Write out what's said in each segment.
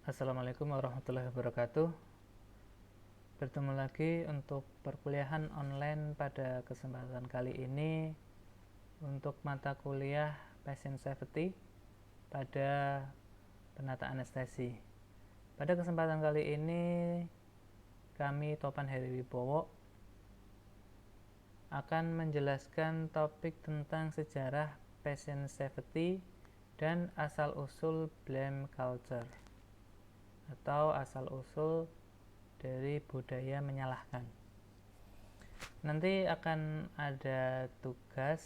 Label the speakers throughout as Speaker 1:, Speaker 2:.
Speaker 1: Assalamualaikum warahmatullahi wabarakatuh. Bertemu lagi untuk perkuliahan online pada kesempatan kali ini untuk mata kuliah Patient Safety pada penata anestesi. Pada kesempatan kali ini kami Topan Heri Wibowo akan menjelaskan topik tentang sejarah patient safety dan asal-usul blame culture atau asal-usul dari budaya menyalahkan. Nanti akan ada tugas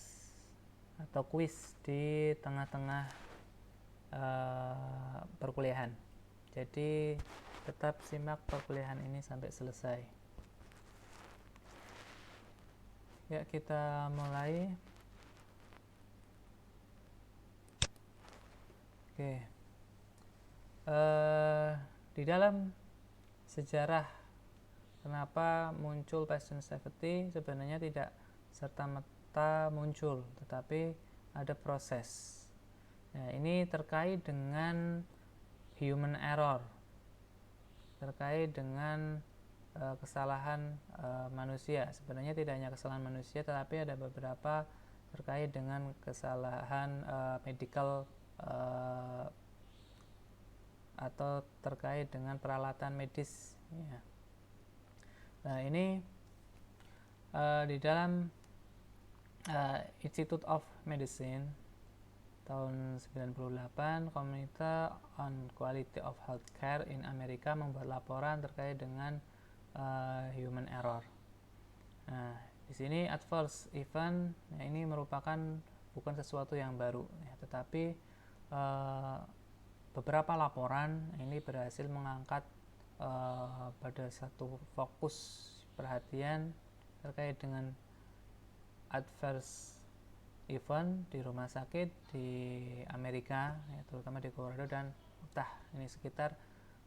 Speaker 1: atau kuis di tengah-tengah perkuliahan. Jadi tetap simak perkuliahan ini sampai selesai. Ya, kita mulai. Oke. Di dalam sejarah kenapa muncul patient safety sebenarnya tidak serta-merta muncul, tetapi ada proses. Nah, ini terkait dengan human error, terkait dengan kesalahan manusia. Sebenarnya tidak hanya kesalahan manusia, tetapi ada beberapa terkait dengan kesalahan medical atau terkait dengan peralatan medis. Ya. Nah, ini di dalam Institute of Medicine tahun 98, Committee on Quality of Healthcare in Amerika membuat laporan terkait dengan human error. Nah, di sini adverse event, ini merupakan bukan sesuatu yang baru, ya, tetapi beberapa laporan ini berhasil mengangkat pada satu fokus perhatian terkait dengan adverse event di rumah sakit di Amerika, ya, terutama di Colorado dan Utah. Ini sekitar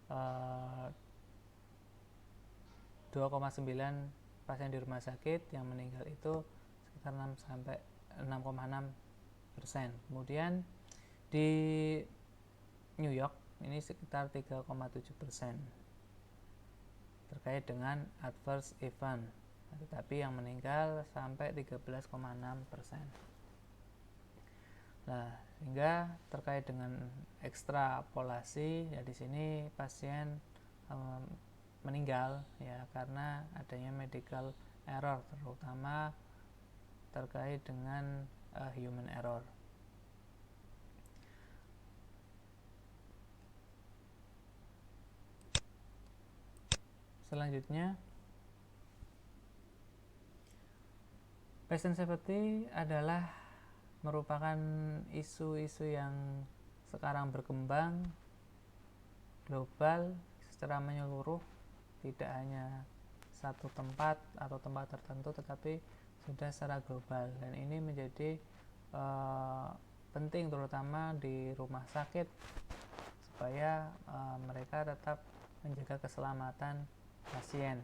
Speaker 1: 2,9 pasien di rumah sakit yang meninggal itu sekitar 6,6%. Kemudian di New York ini sekitar 3,7% terkait dengan adverse event, tetapi yang meninggal sampai 13,6%. Nah, hingga terkait dengan ekstrapolasi, ya di sini pasien meninggal ya karena adanya medical error, terutama terkait dengan human error. Selanjutnya, patient safety adalah merupakan isu-isu yang sekarang berkembang global secara menyeluruh, tidak hanya satu tempat atau tempat tertentu, tetapi sudah secara global, dan ini menjadi penting terutama di rumah sakit supaya mereka tetap menjaga keselamatan pasien,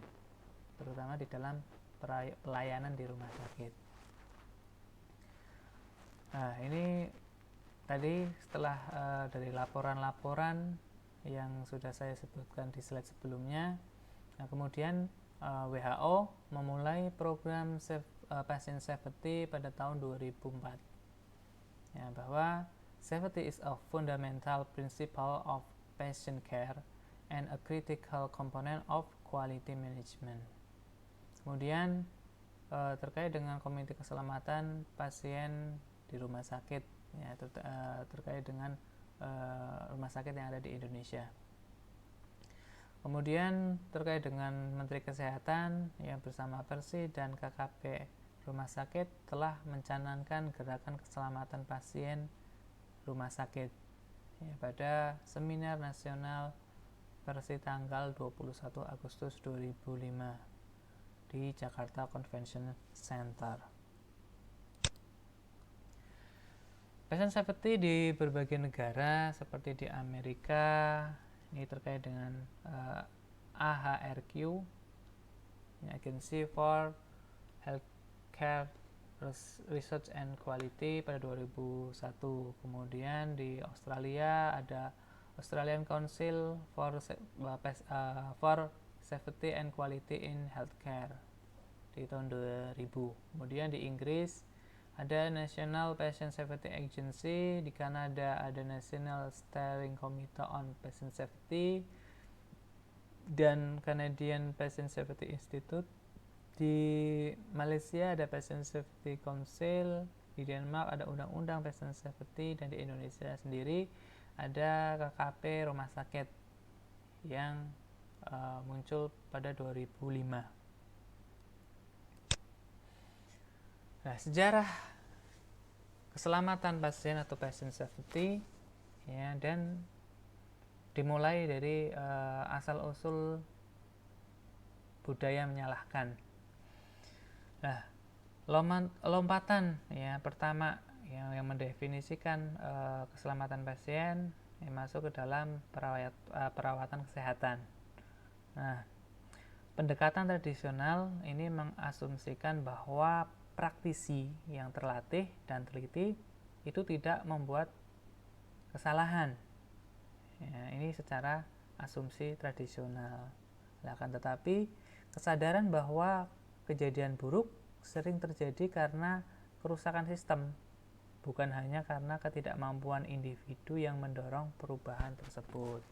Speaker 1: terutama di dalam pelayanan di rumah sakit. Nah, ini tadi setelah dari laporan-laporan yang sudah saya sebutkan di slide sebelumnya. Nah, kemudian WHO memulai program patient safety pada tahun 2004. Ya, bahwa safety is a fundamental principle of patient care and a critical component of quality management. Kemudian terkait dengan komite keselamatan pasien di rumah sakit, ya, terkait dengan rumah sakit yang ada di Indonesia. Kemudian terkait dengan Menteri Kesehatan yang bersama Persi dan KKP rumah sakit telah mencanangkan gerakan keselamatan pasien rumah sakit, ya, pada seminar nasional Persi tanggal 21 Agustus 2005 di Jakarta Convention Center. Patient safety di berbagai negara seperti di Amerika, ini terkait dengan AHRQ, Agency for Healthcare Research and Quality pada 2001. Kemudian di Australia ada Australian Council for Safety and Quality in Healthcare di tahun 2000. Kemudian di Inggris ada National Patient Safety Agency, di Kanada ada National Steering Committee on Patient Safety dan Canadian Patient Safety Institute. Di Malaysia ada Patient Safety Council, di Denmark ada Undang-Undang Patient Safety, dan di Indonesia sendiri ada KKP rumah sakit yang muncul pada 2005. Nah, sejarah keselamatan pasien atau patient safety ya, dan dimulai dari asal-usul budaya menyalahkan. Nah, lompatan ya pertama yang mendefinisikan keselamatan pasien yang masuk ke dalam perawatan kesehatan. Nah, pendekatan tradisional ini mengasumsikan bahwa praktisi yang terlatih dan teliti itu tidak membuat kesalahan. Ya, ini secara asumsi tradisional. Akan tetapi kesadaran bahwa kejadian buruk sering terjadi karena kerusakan sistem, bukan hanya karena ketidakmampuan individu yang mendorong perubahan tersebut.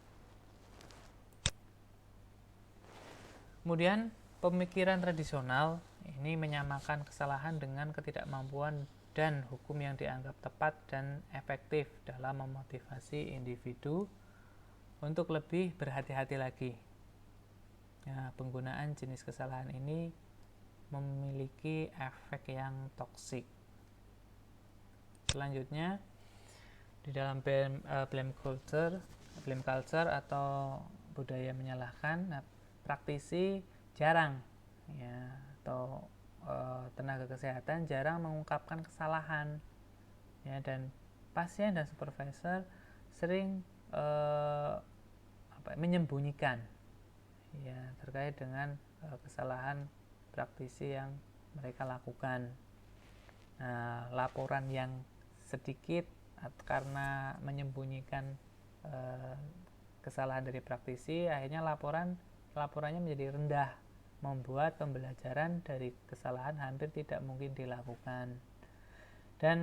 Speaker 1: Kemudian pemikiran tradisional ini menyamakan kesalahan dengan ketidakmampuan dan hukum yang dianggap tepat dan efektif dalam memotivasi individu untuk lebih berhati-hati lagi. Nah, penggunaan jenis kesalahan ini memiliki efek yang toksik. Selanjutnya, di dalam blame culture atau budaya menyalahkan, praktisi jarang ya, atau tenaga kesehatan jarang mengungkapkan kesalahan ya, dan pasien dan supervisor sering menyembunyikan ya terkait dengan kesalahan praktisi yang mereka lakukan. Nah, laporan yang sedikit karena menyembunyikan kesalahan dari praktisi, akhirnya laporannya menjadi rendah, membuat pembelajaran dari kesalahan hampir tidak mungkin dilakukan. Dan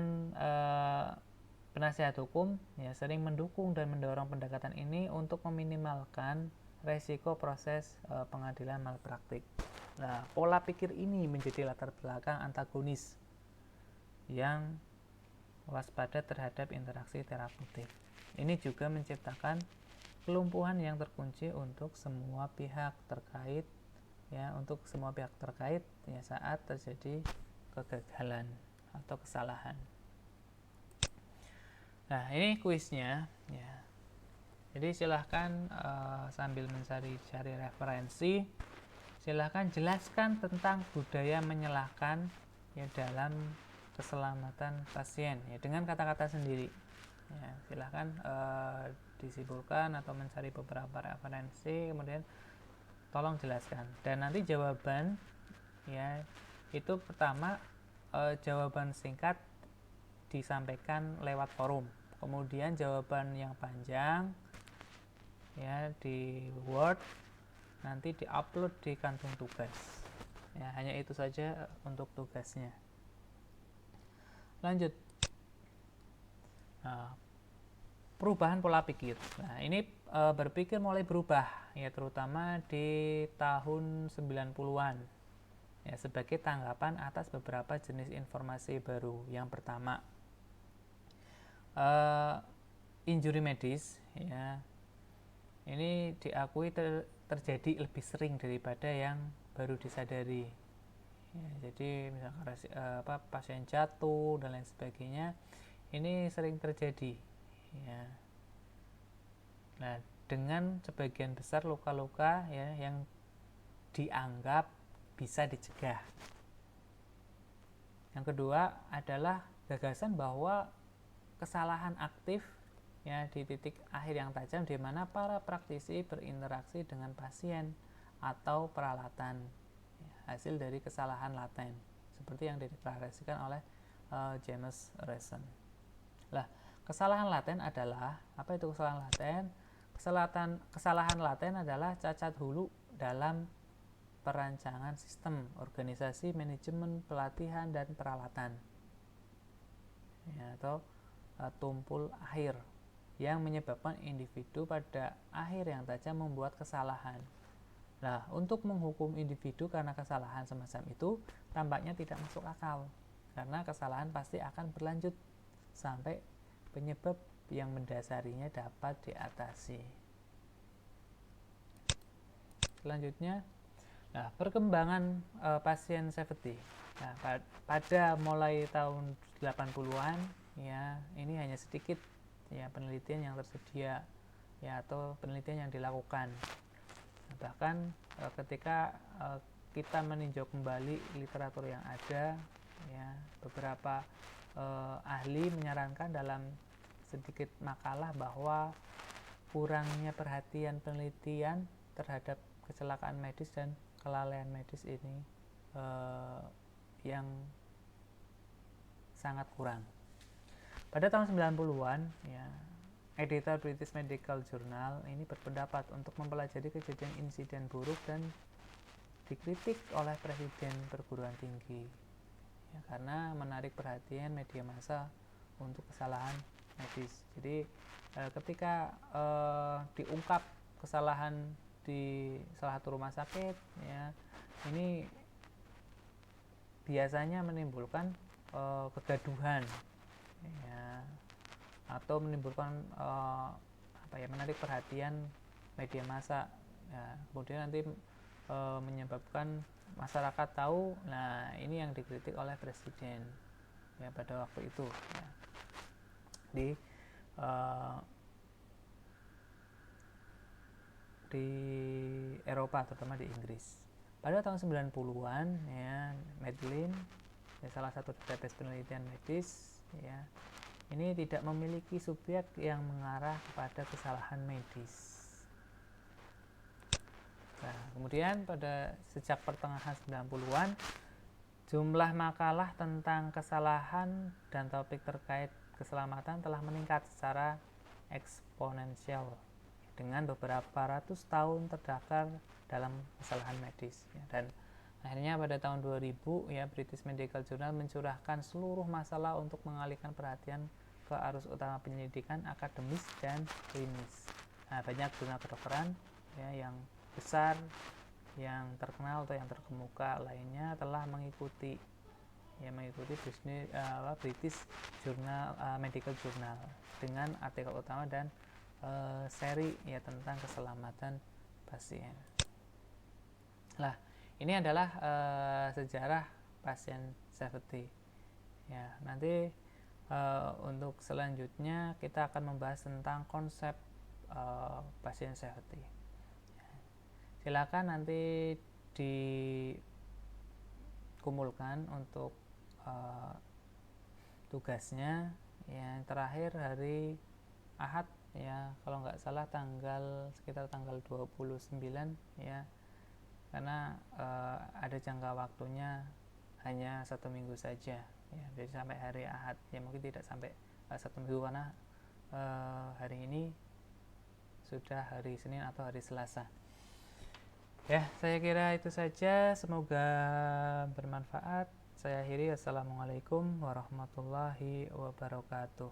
Speaker 1: penasihat hukum ya sering mendukung dan mendorong pendekatan ini untuk meminimalkan resiko proses pengadilan malpraktik. Nah, pola pikir ini menjadi latar belakang antagonis yang waspada terhadap interaksi terapeutik. Ini juga menciptakan kelumpuhan yang terkunci untuk semua pihak terkait ya, ya saat terjadi kegagalan atau kesalahan. Nah, ini kuisnya ya. Jadi silahkan sambil mencari referensi, silahkan jelaskan tentang budaya menyalahkan ya dalam keselamatan pasien ya dengan kata-kata sendiri. Ya, silahkan disimpulkan atau mencari beberapa referensi, kemudian tolong jelaskan. Dan nanti jawaban ya itu pertama jawaban singkat disampaikan lewat forum. Kemudian jawaban yang panjang ya di Word nanti diupload di kantung tugas. Ya, hanya itu saja untuk tugasnya. Lanjut. Nah, perubahan pola pikir. Nah, ini berpikir mulai berubah ya terutama di tahun 90-an. Ya, sebagai tanggapan atas beberapa jenis informasi baru. Yang pertama, injury medis ya. Ini diakui terjadi lebih sering daripada yang baru disadari. Ya, jadi misalkan pasien jatuh dan lain sebagainya, ini sering terjadi. Ya. Nah, dengan sebagian besar luka-luka ya yang dianggap bisa dicegah. Yang kedua adalah gagasan bahwa kesalahan aktif ya di titik akhir yang tajam di mana para praktisi berinteraksi dengan pasien atau peralatan ya, hasil dari kesalahan laten seperti yang dideklarasikan oleh James Resen. Lah, kesalahan laten adalah apa itu kesalahan laten? kesalahan laten adalah cacat hulu dalam perancangan sistem, organisasi, manajemen, pelatihan, dan peralatan, ya, atau tumpul akhir yang menyebabkan individu pada akhir yang tajam membuat kesalahan. Nah, untuk menghukum individu karena kesalahan semacam itu tampaknya tidak masuk akal, karena kesalahan pasti akan berlanjut sampai penyebab yang mendasarinya dapat diatasi. Selanjutnya, nah, perkembangan pasien safety. Nah, pada mulai tahun 80-an, ya, ini hanya sedikit ya penelitian yang tersedia, ya, atau penelitian yang dilakukan. Bahkan ketika kita meninjau kembali literatur yang ada, ya, beberapa ahli menyarankan dalam sedikit makalah bahwa kurangnya perhatian penelitian terhadap kecelakaan medis dan kelalaian medis ini yang sangat kurang. Pada tahun 90-an, ya, editor British Medical Journal ini berpendapat untuk mempelajari kejadian insiden buruk dan dikritik oleh Presiden Perguruan Tinggi, ya, karena menarik perhatian media massa untuk kesalahan medis. Jadi ketika diungkap kesalahan di salah satu rumah sakit, ya, ini biasanya menimbulkan kegaduhan, ya, atau menimbulkan menarik perhatian media massa, ya, kemudian nanti menyebabkan masyarakat tahu. Nah, ini yang dikritik oleh presiden, ya, pada waktu itu, ya, di Eropa, terutama di Inggris. Pada tahun 90-an, ya, Medlin, ya, salah satu database penelitian medis, ya, ini tidak memiliki subjek yang mengarah kepada kesalahan medis. Nah, kemudian sejak pertengahan 90-an, jumlah makalah tentang kesalahan dan topik terkait keselamatan telah meningkat secara eksponensial dengan beberapa ratus tahun terdaftar dalam kesalahan medis, ya. Dan akhirnya pada tahun 2000, ya, British Medical Journal mencurahkan seluruh masalah untuk mengalihkan perhatian ke arus utama penyelidikan akademis dan klinis. Nah, banyak jurnal kedokteran, ya, yang besar, yang terkenal atau yang terkemuka lainnya telah mengikuti British Journal, Medical Journal dengan artikel utama dan seri, ya, tentang keselamatan pasien. Nah, ini adalah sejarah pasien safety, ya. Nanti untuk selanjutnya kita akan membahas tentang konsep pasien safety. Silakan nanti dikumulkan untuk tugasnya. Yang terakhir hari Ahad, ya, kalau nggak salah sekitar tanggal 29, ya, karena ada jangka waktunya hanya 1 minggu saja, ya, jadi sampai hari Ahad, ya, mungkin tidak sampai 1 minggu karena hari ini sudah hari Senin atau hari Selasa. Ya, saya kira itu saja, semoga bermanfaat. Saya akhiri, assalamualaikum warahmatullahi wabarakatuh.